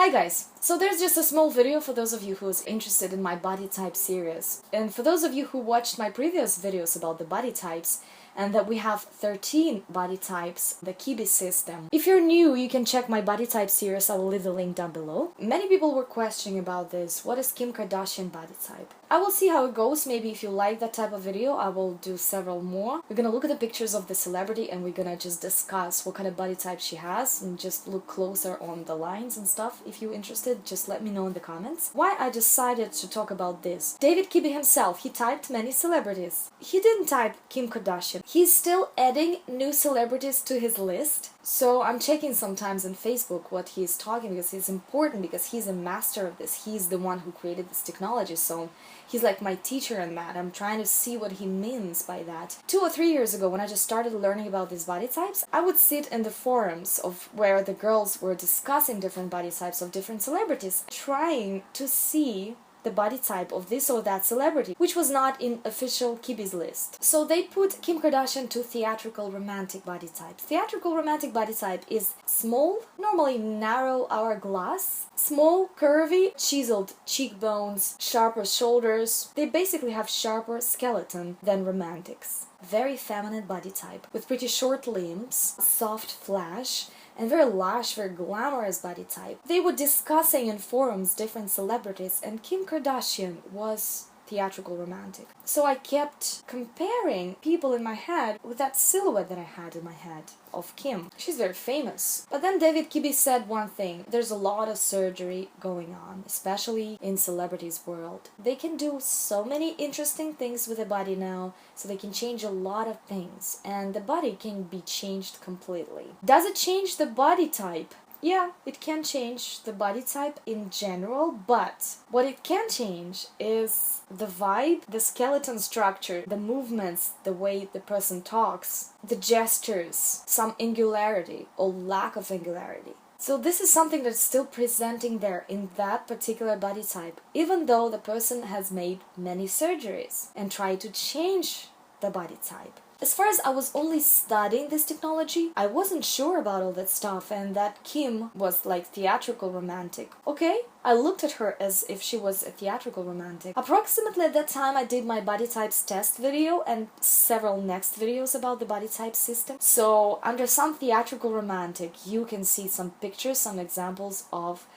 Hi guys! So there's just a small video for those of you who's interested in my body type series. And for those of you who watched my previous videos about the body types, and that we have 13 body types, the Kibbe system. If you're new, you can check my body type series, I will leave the link down below. Many people were questioning about this, what is Kim Kardashian body type? I will see how it goes. Maybe if you like that type of video, I will do several more. We're gonna look at the pictures of the celebrity and we're gonna just discuss what kind of body type she has and just look closer on the lines and stuff. If you're interested, just let me know in the comments. Why I decided to talk about this. David Kibbe himself, he typed many celebrities. He didn't type Kim Kardashian. He's still adding new celebrities to his list. So I'm checking sometimes on Facebook what he's talking, because it's important, because he's a master of this. He's the one who created this technology, so he's like my teacher in that. I'm trying to see what he means by that. 2 or 3 years ago, when I just started learning about these body types, I would sit in the forums of where the girls were discussing different body types of different celebrities, trying to see the body type of this or that celebrity, which was not in official Kibbe's list. So they put Kim Kardashian to theatrical romantic body type. Theatrical romantic body type is small, normally narrow hourglass, small, curvy, chiseled cheekbones, sharper shoulders. They basically have sharper skeleton than romantics. Very feminine body type, with pretty short limbs, soft flash, and very lush, very glamorous body type. They were discussing in forums different celebrities, and Kim Kardashian was theatrical romantic. So I kept comparing people in my head with that silhouette that I had in my head of Kim. She's very famous. But then David Kibbe said one thing: there's a lot of surgery going on, especially in celebrities' world. They can do so many interesting things with the body now, so they can change a lot of things, and the body can be changed completely. Does it change the body type? Yeah, it can change the body type in general, but what it can change is the vibe, the skeleton structure, the movements, the way the person talks, the gestures, some angularity or lack of angularity. So this is something that's still presenting there in that particular body type, even though the person has made many surgeries and tried to change the body type. As far as I was only studying this technology, I wasn't sure about all that stuff, and that Kim was like theatrical romantic. Okay, I looked at her as if she was a theatrical romantic. Approximately at that time I did my body types test video and several next videos about the body type system. So under some theatrical romantic you can see some pictures, some examples of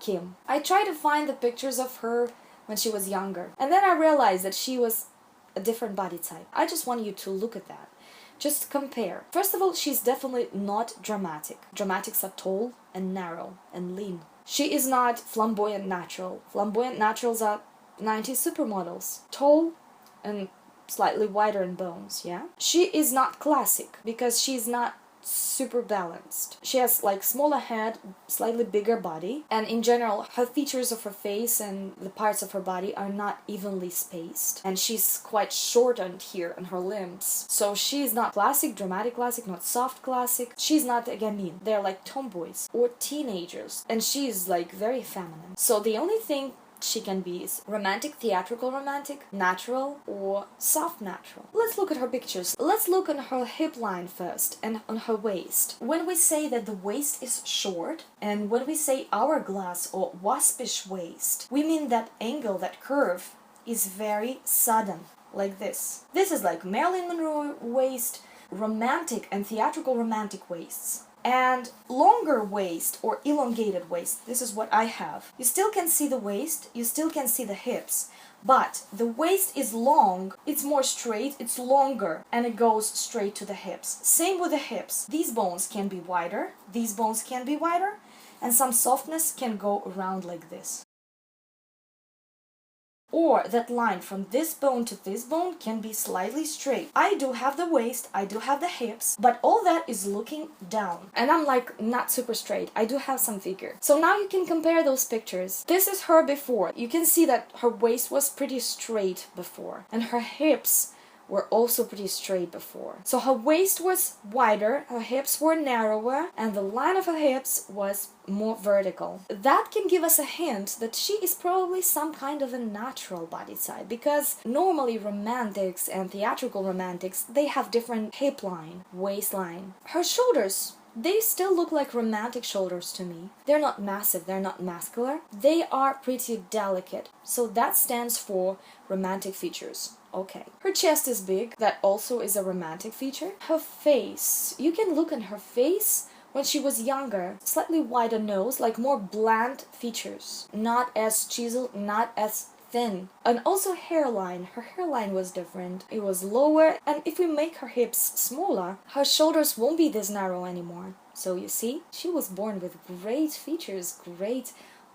Kim. I tried to find the pictures of her when she was younger, and then I realized that she was a different body type. I just want you to look at that. Just compare. First of all, she's definitely not dramatic. Dramatics are tall and narrow and lean. She is not flamboyant natural. Flamboyant naturals are 90s supermodels. Tall and slightly wider in bones, yeah? She is not classic because she's not super balanced. She has like smaller head, slightly bigger body, and in general her features of her face and the parts of her body are not evenly spaced, and she's quite shortened here on her limbs. So she's not classic, dramatic classic, not soft classic. She's not a gamine. They're like tomboys or teenagers, and she's like very feminine. So the only thing she can be is romantic, theatrical romantic, natural, or soft natural. Let's look at her pictures. Let's look on her hip line first and on her waist. When we say that the waist is short, and when we say hourglass or waspish waist, we mean that angle, that curve is very sudden, like this. This is like Marilyn Monroe waist, romantic and theatrical romantic waists. And longer waist or elongated waist, this is what I have. You still can see the waist, you still can see the hips, but the waist is long, it's more straight, it's longer, and it goes straight to the hips. Same with the hips. These bones can be wider, these bones can be wider, and some softness can go around like this. Or that line from this bone to this bone can be slightly straight. I do have the waist, I do have the hips, but all that is looking down. And I'm like not super straight. I do have some figure. So now you can compare those pictures. This is her before. You can see that her waist was pretty straight before, and her hips were also pretty straight before. So her waist was wider, her hips were narrower, and the line of her hips was more vertical. That can give us a hint that she is probably some kind of a natural body type, because normally romantics and theatrical romantics, they have different hip line, waistline. Her shoulders they still look like romantic shoulders to me. They're not massive, they're not muscular. They are pretty delicate. So that stands for romantic features. Okay. Her chest is big. That also is a romantic feature. Her face. You can look at her face when she was younger. Slightly wider nose, like more bland features. Not as chiseled, not as thin. And also hairline. Her hairline was different. It was lower, and if we make her hips smaller, her shoulders won't be this narrow anymore. So you see, she was born with great features, great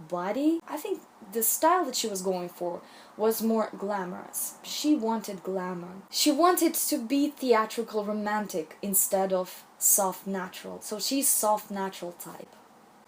body. I think the style that she was going for was more glamorous. She wanted glamour. She wanted to be theatrical romantic instead of soft natural. So she's soft natural type.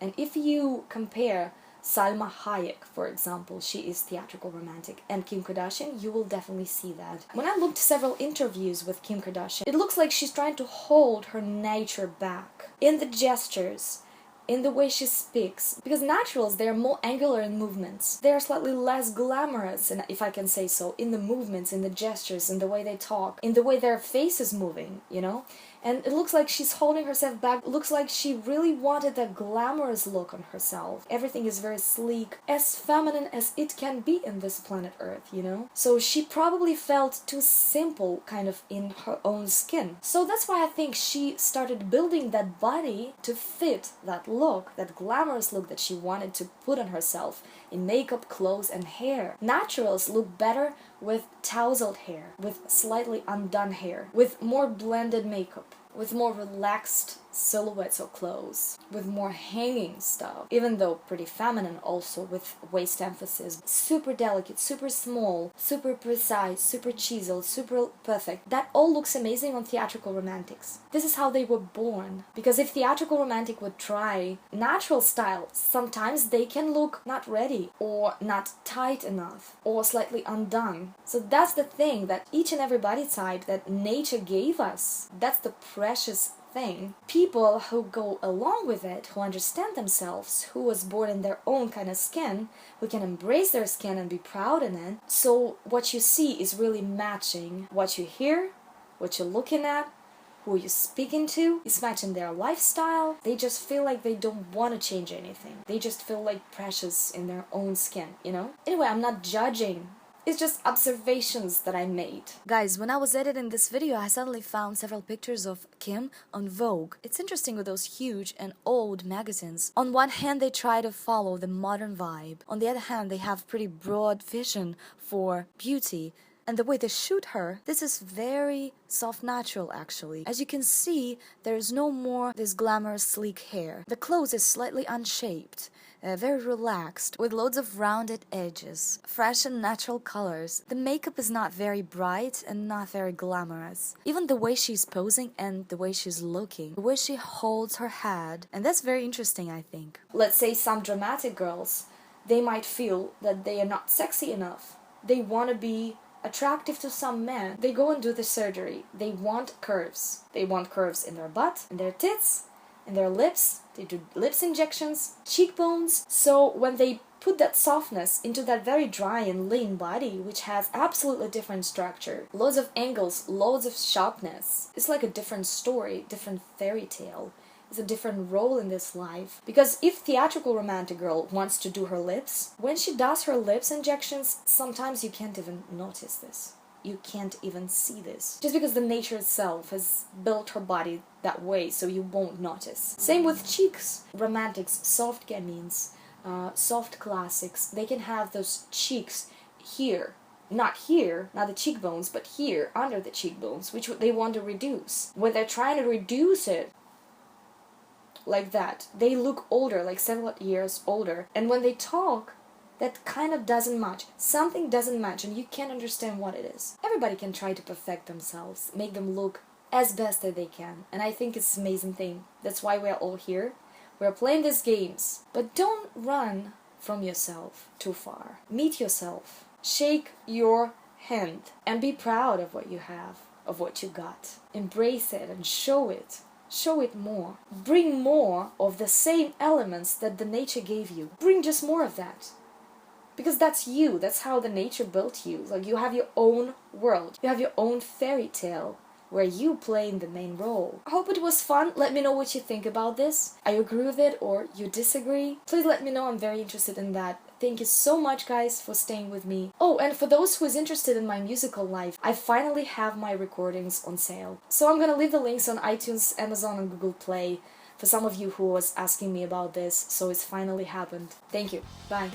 And if you compare Salma Hayek, for example, she is theatrical romantic, and Kim Kardashian, you will definitely see that. When I looked several interviews with Kim Kardashian, it looks like she's trying to hold her nature back in the gestures, in the way she speaks, because naturals, they're more angular in movements. They're slightly less glamorous, and if I can say so, in the movements, in the gestures, in the way they talk, in the way their face is moving, you know? And it looks like she's holding herself back. It looks like she really wanted that glamorous look on herself. Everything is very sleek, as feminine as it can be in this planet Earth, you know? So she probably felt too simple kind of in her own skin. So that's why I think she started building that body to fit that look, that glamorous look that she wanted to put on herself in makeup, clothes, and hair. Naturals look better with tousled hair, with slightly undone hair, with more blended makeup, with more relaxed silhouettes or clothes, with more hanging stuff, even though pretty feminine also, with waist emphasis. Super delicate, super small, super precise, super chiseled, super perfect. That all looks amazing on theatrical romantics. This is how they were born. Because if theatrical romantic would try natural style, sometimes they can look not ready, or not tight enough, or slightly undone. So that's the thing, that each and every body type that nature gave us, that's the precious thing. People who go along with it, who understand themselves, who was born in their own kind of skin, who can embrace their skin and be proud in it. So what you see is really matching what you hear, what you're looking at, who you're speaking to, is matching their lifestyle. They just feel like they don't want to change anything. They just feel like precious in their own skin, you know? Anyway, I'm not judging. It's just observations that I made. Guys, when I was editing this video, I suddenly found several pictures of Kim on Vogue. It's interesting with those huge and old magazines. On one hand, they try to follow the modern vibe. On the other hand, they have pretty broad vision for beauty. And the way they shoot her, this is very soft natural actually. As you can see, there is no more this glamorous sleek hair. The clothes is slightly unshaped. Very relaxed, with loads of rounded edges, fresh and natural colors. The makeup is not very bright and not very glamorous. Even the way she's posing and the way she's looking, the way she holds her head, and that's very interesting, I think. Let's say some dramatic girls, they might feel that they are not sexy enough. They want to be attractive to some men. They go and do the surgery. They want curves. They want curves in their butt, in their tits, in their lips. They do lips injections, cheekbones. So when they put that softness into that very dry and lean body, which has absolutely different structure, loads of angles, loads of sharpness, it's like a different story, different fairy tale. It's a different role in this life. Because if theatrical romantic girl wants to do her lips, when she does her lips injections, sometimes you can't even notice this. You can't even see this. Just because the nature itself has built her body that way, so you won't notice. Same with cheeks. Romantics, soft gamines, soft classics, they can have those cheeks here. Not here, not the cheekbones, but here, under the cheekbones, which they want to reduce. When they're trying to reduce it, like that, they look older, like several years older. And when they talk, that kind of doesn't match. Something doesn't match and you can't understand what it is. Everybody can try to perfect themselves, make them look as best as they can. And I think it's an amazing thing. That's why we're all here. We're playing these games. But don't run from yourself too far. Meet yourself. Shake your hand and be proud of what you have, of what you got. Embrace it and show it. Show it more. Bring more of the same elements that the nature gave you. Bring just more of that. Because that's you. That's how the nature built you. Like, you have your own world. You have your own fairy tale where you playing the main role. I hope it was fun. Let me know what you think about this. Are you agree with it or you disagree? Please let me know, I'm very interested in that. Thank you so much, guys, for staying with me. Oh, and for those who is interested in my musical life, I finally have my recordings on sale. So I'm gonna leave the links on iTunes, Amazon, and Google Play for some of you who was asking me about this, so it's finally happened. Thank you. Bye.